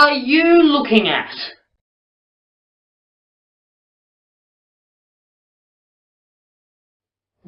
are you looking at?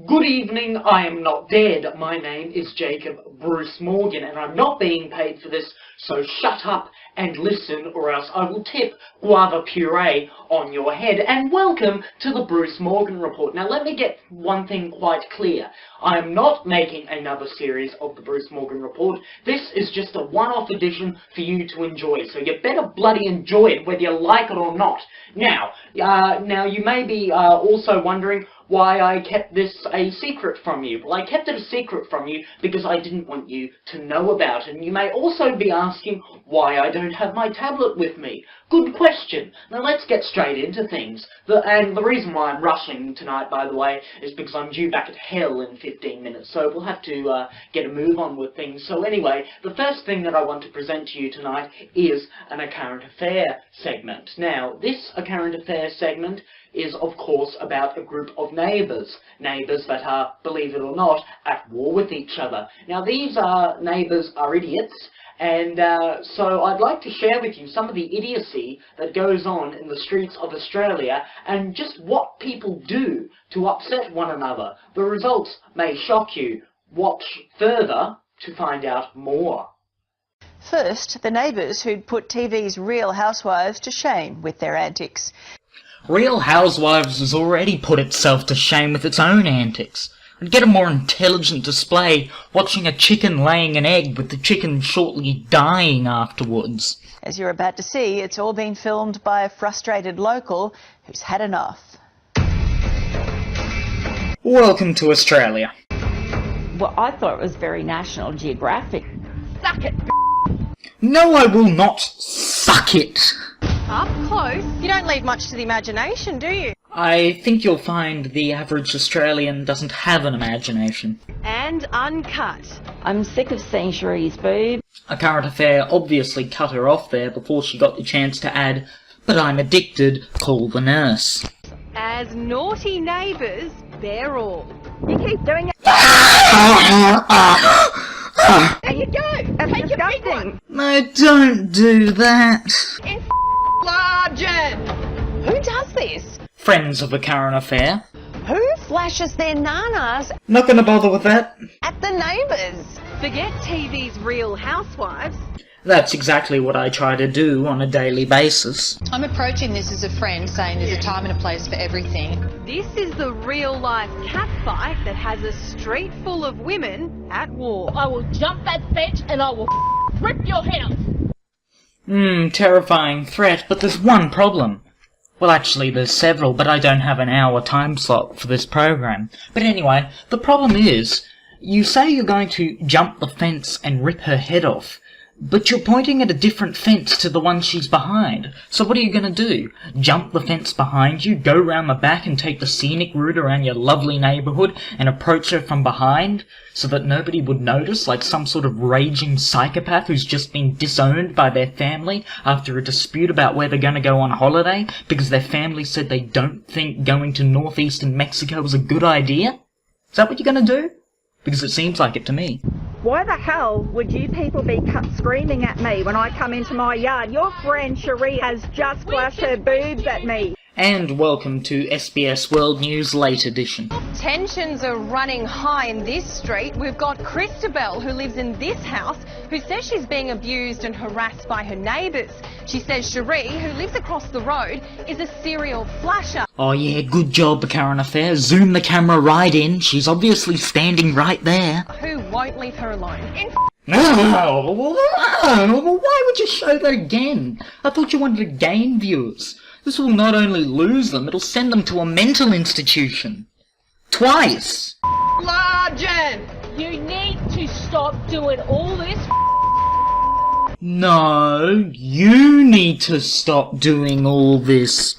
Good evening, I am not dead. My name is Jacob Bruce Morgan, and I'm not being paid for this, so shut up and listen, or else I will tip guava puree on your head. And welcome to the Bruce Morgan Report. Now let me get one thing quite clear. I am not making another series of the Bruce Morgan Report. This is just a one-off edition for you to enjoy, so you better bloody enjoy it, whether you like it or not. Now you may be also wondering why I kept this a secret from you. Well, I kept it a secret from you because I didn't want you to know about it. And you may also be asking why I don't have my tablet with me. Good question. Now let's get straight into things. And the reason why I'm rushing tonight, by the way, is because I'm due back at hell in 15 minutes, so we'll have to get a move on with things. So anyway, the first thing that I want to present to you tonight is A Current Affair segment. Now, this A Current Affair segment is, of course, about a group of neighbours that are, believe it or not, at war with each other. Now, these neighbours are idiots, and so I'd like to share with you some of the idiocy that goes on in the streets of Australia, and just what people do to upset one another. The results may shock you. Watch further to find out more. First, the neighbours who'd put TV's Real Housewives to shame with their antics. Real Housewives has already put itself to shame with its own antics. I'd get a more intelligent display watching a chicken laying an egg with the chicken shortly dying afterwards. As you're about to see, it's all been filmed by a frustrated local who's had enough. Welcome to Australia. Well, I thought it was very National Geographic. Suck it, No, I will not suck it. Up close. You don't leave much to the imagination, do you? I think you'll find the average Australian doesn't have an imagination. And uncut. I'm sick of seeing Cherie's boob. A Current Affair obviously cut her off there before she got the chance to add, "But I'm addicted, call the nurse." As naughty neighbours, they're all. You keep doing it. There you go. That's Take your big disgusting. No, don't do that. Largent! Who does this? Friends of A Current Affair. Who flashes their nanas Not gonna bother with that. at the neighbours? Forget TV's Real Housewives. That's exactly what I try to do on a daily basis. I'm approaching this as a friend, saying there's a time and a place for everything. This is the real-life catfight that has a street full of women at war. I will jump that fence and I will rip your head off. Terrifying threat, but there's one problem. Well, actually, there's several, but I don't have an hour time slot for this program. But anyway, the problem is, you say you're going to jump the fence and rip her head off, but you're pointing at a different fence to the one she's behind. So what are you going to do? Jump the fence behind you, go round the back and take the scenic route around your lovely neighbourhood and approach her from behind so that nobody would notice, like some sort of raging psychopath who's just been disowned by their family after a dispute about where they're going to go on holiday because their family said they don't think going to northeastern Mexico is a good idea? Is that what you're going to do? Because it seems like it to me. Why the hell would you people be screaming at me when I come into my yard? Your friend Cherie has just flashed her boobs at me. And welcome to SBS World News Late Edition. Tensions are running high in this street. We've got Christabel, who lives in this house, who says she's being abused and harassed by her neighbours. She says Cherie, who lives across the road, is a serial flasher. Oh yeah, good job, A Current Affair. Zoom the camera right in. She's obviously standing right there. Who won't leave her alone. No, why would you show that again? I thought you wanted to gain viewers. This will not only lose them, it'll send them to a mental institution. Twice! Largent! You need to stop doing all this. No, you need to stop doing all this.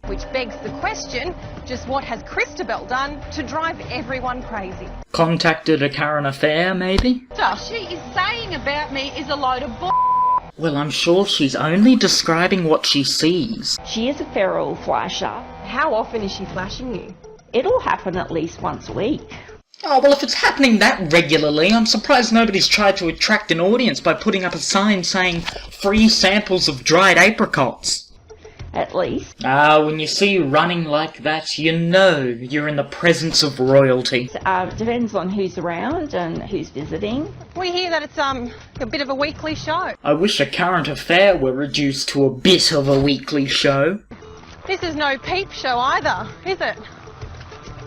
Which begs the question, just what has Christabel done to drive everyone crazy? Contacted A Current Affair, maybe? Stuff she is saying about me is a load of bull. Well, I'm sure she's only describing what she sees. She is a feral flasher. How often is she flashing you? It'll happen at least once a week. Oh, well, if it's happening that regularly, I'm surprised nobody's tried to attract an audience by putting up a sign saying free samples of dried apricots. At least. When you see you running like that, you know you're in the presence of royalty. Depends on who's around and who's visiting. We hear that it's a bit of a weekly show. I wish a current affair were reduced to a bit of a weekly show. This is no peep show either, is it?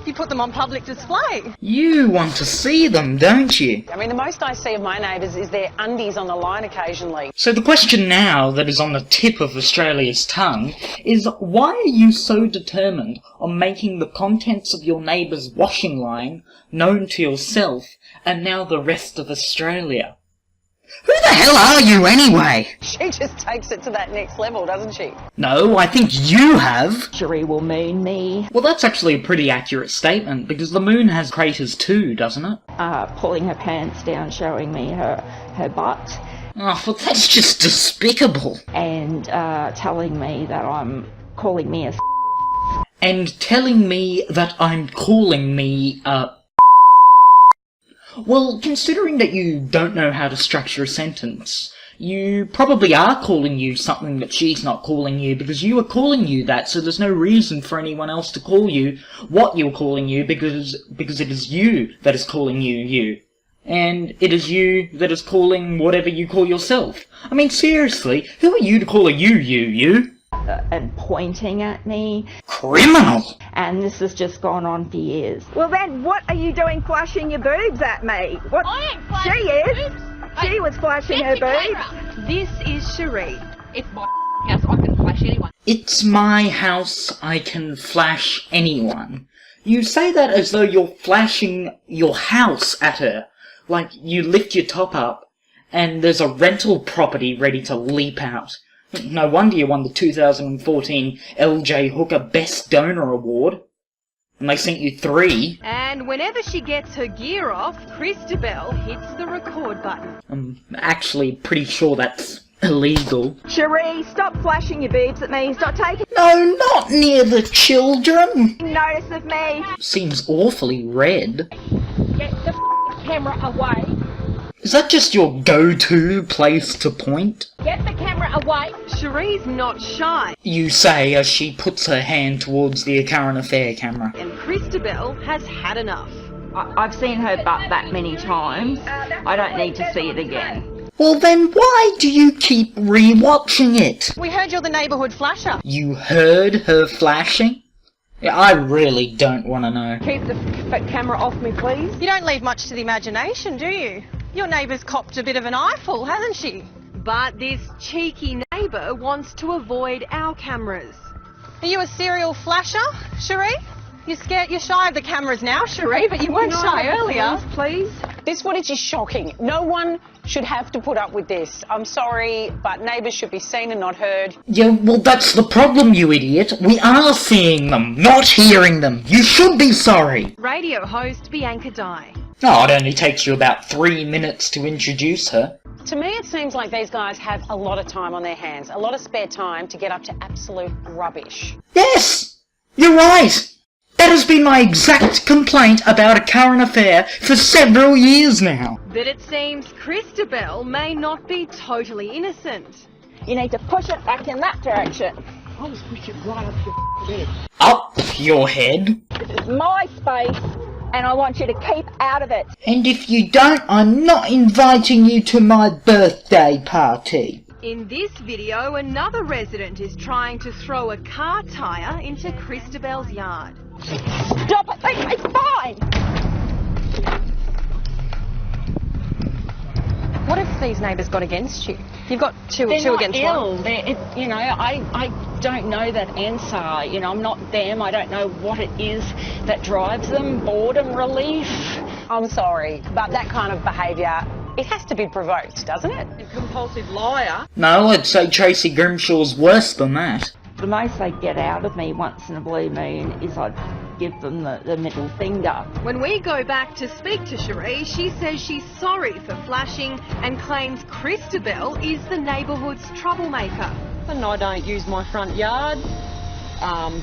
You put them on public display. You want to see them, don't you? I mean, the most I see of my neighbours is their undies on the line occasionally. So the question now that is on the tip of Australia's tongue is, why are you so determined on making the contents of your neighbour's washing line known to yourself and now the rest of Australia? Who the hell are you anyway? She just takes it to that next level, doesn't she? No, I think you have. Cherie will moon me. Well, that's actually a pretty accurate statement, because the moon has craters too, doesn't it? Pulling her pants down, showing me her butt. Oh, well, that's just despicable. And telling me that I'm calling me a And telling me that I'm calling me a... Well, considering that you don't know how to structure a sentence, you probably are calling you something that she's not calling you, because you are calling you that, so there's no reason for anyone else to call you what you're calling you, because it is you that is calling you you. And it is you that is calling whatever you call yourself. I mean, seriously, who are you to call a you? and pointing at me. Criminal! And this has just gone on for years. Well then, what are you doing flashing your boobs at me? What? I ain't flashing She is. boobs. She was flashing her Get the boobs. camera. This is Cherie. It's my house. I can flash anyone. It's my house, I can flash anyone. You say that as though you're flashing your house at her. Like, you lift your top up, and there's a rental property ready to leap out. No wonder you won the 2014 LJ Hooker Best Donor Award. And they sent you 3. And whenever she gets her gear off, Christabel hits the record button. I'm actually pretty sure that's illegal. Cherie, stop flashing your boobs at me. Stop taking No, not near the children. notice of me. Seems awfully red. Get the camera away. Is that just your go-to place to point? Get the camera away. Cherie's not shy, You say as she puts her hand towards the current affair camera. and Christabel has had enough. I've seen her butt that many times. I don't need to see it again. Well then why do you keep re-watching it? We heard you're the neighbourhood flasher. You heard her flashing? Yeah, I really don't want to know. Keep the camera off me, please. You don't leave much to the imagination, do you? Your neighbour's copped a bit of an eyeful, hasn't she? But this cheeky neighbour wants to avoid our cameras. Are you a serial flasher, Cherie? You're shy of the cameras now, Cherie, but you weren't shy earlier. Please. This footage is shocking. No one should have to put up with this. I'm sorry, but neighbours should be seen and not heard. Yeah, well that's the problem, you idiot. We are seeing them, not hearing them. You should be sorry. Radio host Bianca Dye. Oh, it only takes you about 3 minutes to introduce her. To me, it seems like these guys have a lot of time on their hands, a lot of spare time to get up to absolute rubbish. Yes! You're right! That has been my exact complaint about a current affair for several years now. But it seems Christabel may not be totally innocent. You need to push it back in that direction. I'll just push it right up your head. Up your head. This is my space, and I want you to keep out of it. And if you don't, I'm not inviting you to my birthday party. In this video, another resident is trying to throw a car tyre into Christabel's yard. Stop it! It's fine! What have these neighbours got against you? You've got two They're not against ill. one. I don't know that answer. You know, I'm not them. I don't know what it is that drives them. Boredom relief. I'm sorry, but that kind of behaviour, it has to be provoked, doesn't it? A compulsive liar. No, I'd say Tracy Grimshaw's worse than that. The most they get out of me once in a blue moon is I'd give them the middle finger. When we go back to speak to Cherie, she says she's sorry for flashing and claims Christabel is the neighbourhood's troublemaker. And I don't use my front yard.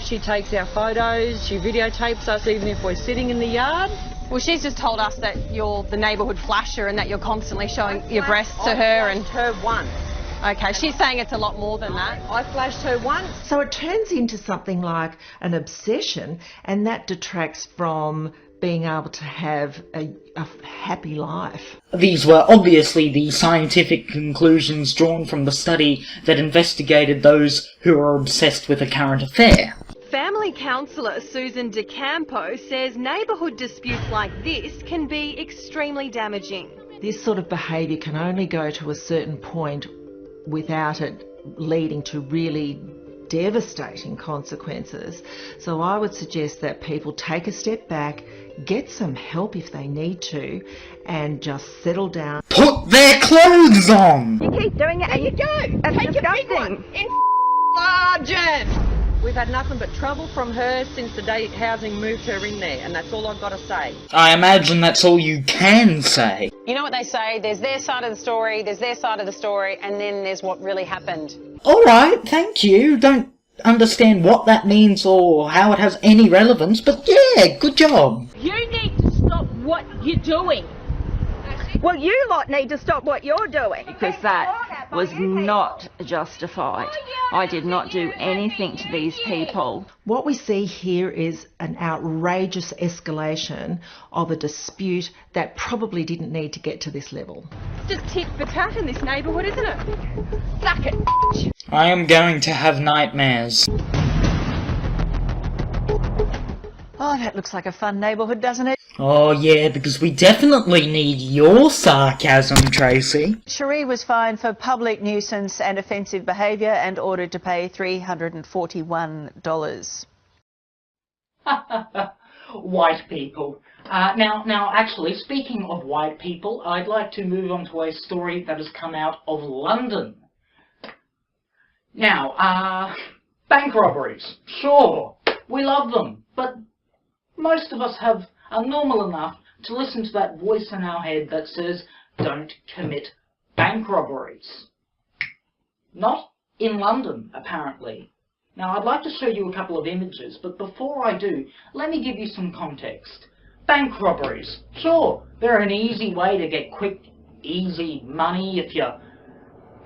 She takes our photos, she videotapes us even if we're sitting in the yard. Well, she's just told us that you're the neighbourhood flasher and that you're constantly showing your breasts to her. And her once. Okay, she's saying it's a lot more than that. I flashed her once. So it turns into something like an obsession, and that detracts from being able to have a happy life. These were obviously the scientific conclusions drawn from the study that investigated those who are obsessed with a current affair. Family counsellor Susan DeCampo says neighbourhood disputes like this can be extremely damaging. This sort of behaviour can only go to a certain point without it leading to really devastating consequences. So I would suggest that people take a step back, get some help if they need to, and just settle down. Put their clothes on! You keep doing it and you go. That's Take disgusting. a big one. In Jan. We've had nothing but trouble from her since the day housing moved her in there, and that's all I've got to say. I imagine that's all you can say. You know what they say, there's their side of the story, there's their side of the story, and then there's what really happened. Alright, thank you. Don't understand what that means or how it has any relevance, but yeah, good job. You need to stop what you're doing. Well, you lot need to stop what you're doing. Because that was not justified. I did not do anything to these people. What we see here is an outrageous escalation of a dispute that probably didn't need to get to this level. It's just tit for tat in this neighbourhood, isn't it? Suck it. I am going to have nightmares. Oh, that looks like a fun neighbourhood, doesn't it? Oh yeah, because we definitely need your sarcasm, Tracy. Cherie was fined for public nuisance and offensive behaviour and ordered to pay $341. White people. Now, actually, speaking of white people, I'd like to move on to a story that has come out of London. Now, bank robberies. Sure, we love them, but most of us are normal enough to listen to that voice in our head that says, don't commit bank robberies. Not in London, apparently. Now, I'd like to show you a couple of images, but before I do, let me give you some context. Bank robberies. Sure, they're an easy way to get quick, easy money if you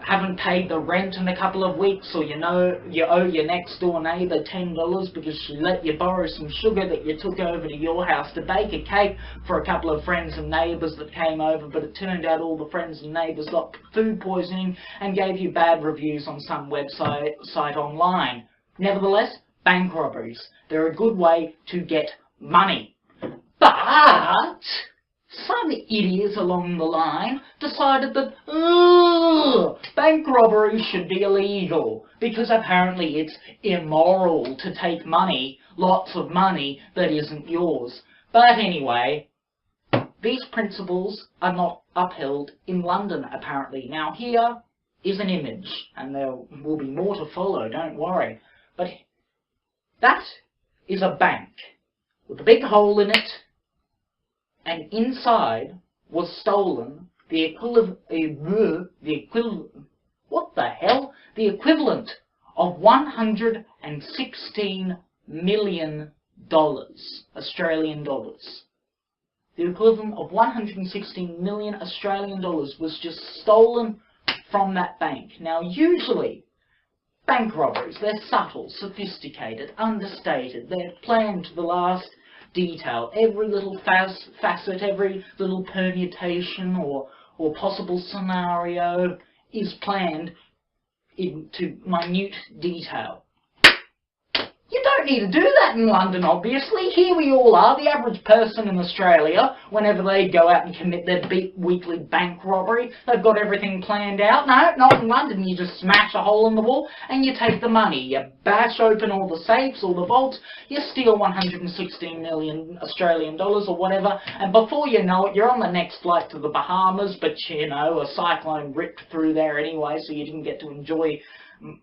haven't paid the rent in a couple of weeks, or you know you owe your next door neighbour $10 because she let you borrow some sugar that you took over to your house to bake a cake for a couple of friends and neighbours that came over, but it turned out all the friends and neighbours got food poisoning and gave you bad reviews on some website online. Nevertheless, bank robberies. They're a good way to get money. But some idiots along the line decided that bank robbery should be illegal because apparently it's immoral to take money, lots of money, that isn't yours. But anyway, these principles are not upheld in London apparently. Now here is an image, and there will be more to follow, don't worry. But that is a bank with a big hole in it, and inside was stolen the equivalent of $116 million Australian dollars. The equivalent of 116 million Australian dollars was just stolen from that bank. Now usually bank robberies, they're subtle, sophisticated, understated, they're planned to the last detail. Every little facet, every little permutation or possible scenario is planned into minute detail. You don't need to do that in London, obviously. Here we all are, the average person in Australia, whenever they go out and commit their weekly bank robbery, they've got everything planned out. No, not in London. You just smash a hole in the wall and you take the money. You bash open all the safes, all the vaults, you steal 116 million Australian dollars or whatever, and before you know it, you're on the next flight to the Bahamas, but you know, a cyclone ripped through there anyway, so you didn't get to enjoy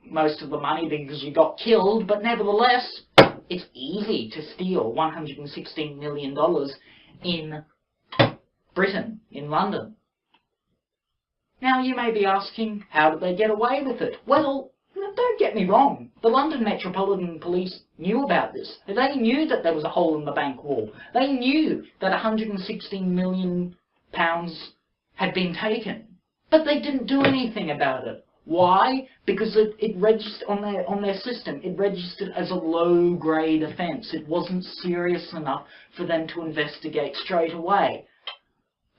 most of the money because you got killed. But nevertheless, it's easy to steal $116 million in Britain, in London. Now you may be asking, how did they get away with it? Well, Now, don't get me wrong, the London Metropolitan Police knew about this. They knew that there was a hole in the bank wall. They knew that £116 million had been taken. But they didn't do anything about it. Why? Because it registered on their system. It registered as a low-grade offence. It wasn't serious enough for them to investigate straight away.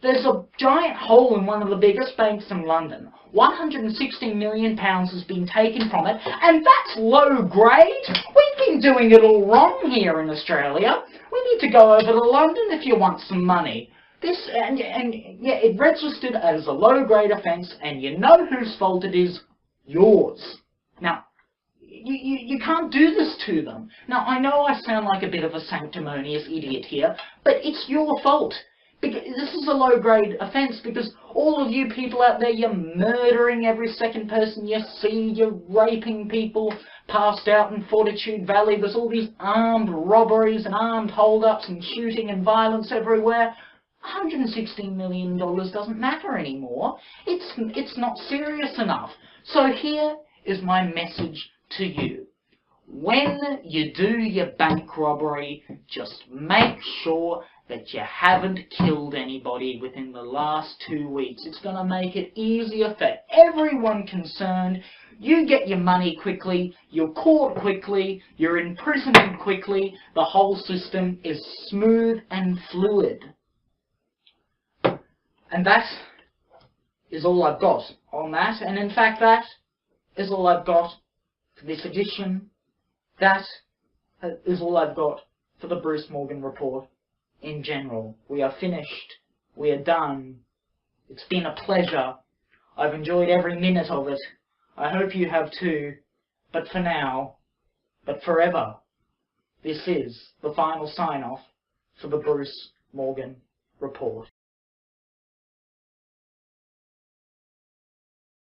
There's a giant hole in one of the biggest banks in London. £116 million has been taken from it, and that's low grade. We've been doing it all wrong here in Australia. We need to go over to London if you want some money. It registered as a low grade offence, and you know whose fault it is? Yours. Now, you can't do this to them. Now, I know I sound like a bit of a sanctimonious idiot here, but it's your fault. Because this is a low-grade offence because all of you people out there, you're murdering every second person you see, you're raping people passed out in Fortitude Valley, there's all these armed robberies and armed hold-ups and shooting and violence everywhere. $116 million doesn't matter anymore. It's not serious enough. So here is my message to you. When you do your bank robbery, just make sure that you haven't killed anybody within the last 2 weeks. It's going to make it easier for everyone concerned. You get your money quickly, you're caught quickly, you're imprisoned quickly, the whole system is smooth and fluid. And that is all I've got on that, and in fact that is all I've got for this edition. That is all I've got for the Bruce Morgan Report in general. We are finished. We are done. It's been a pleasure. I've enjoyed every minute of it. I hope you have too. But for now, but forever, this is the final sign-off for the Bruce Morgan Report.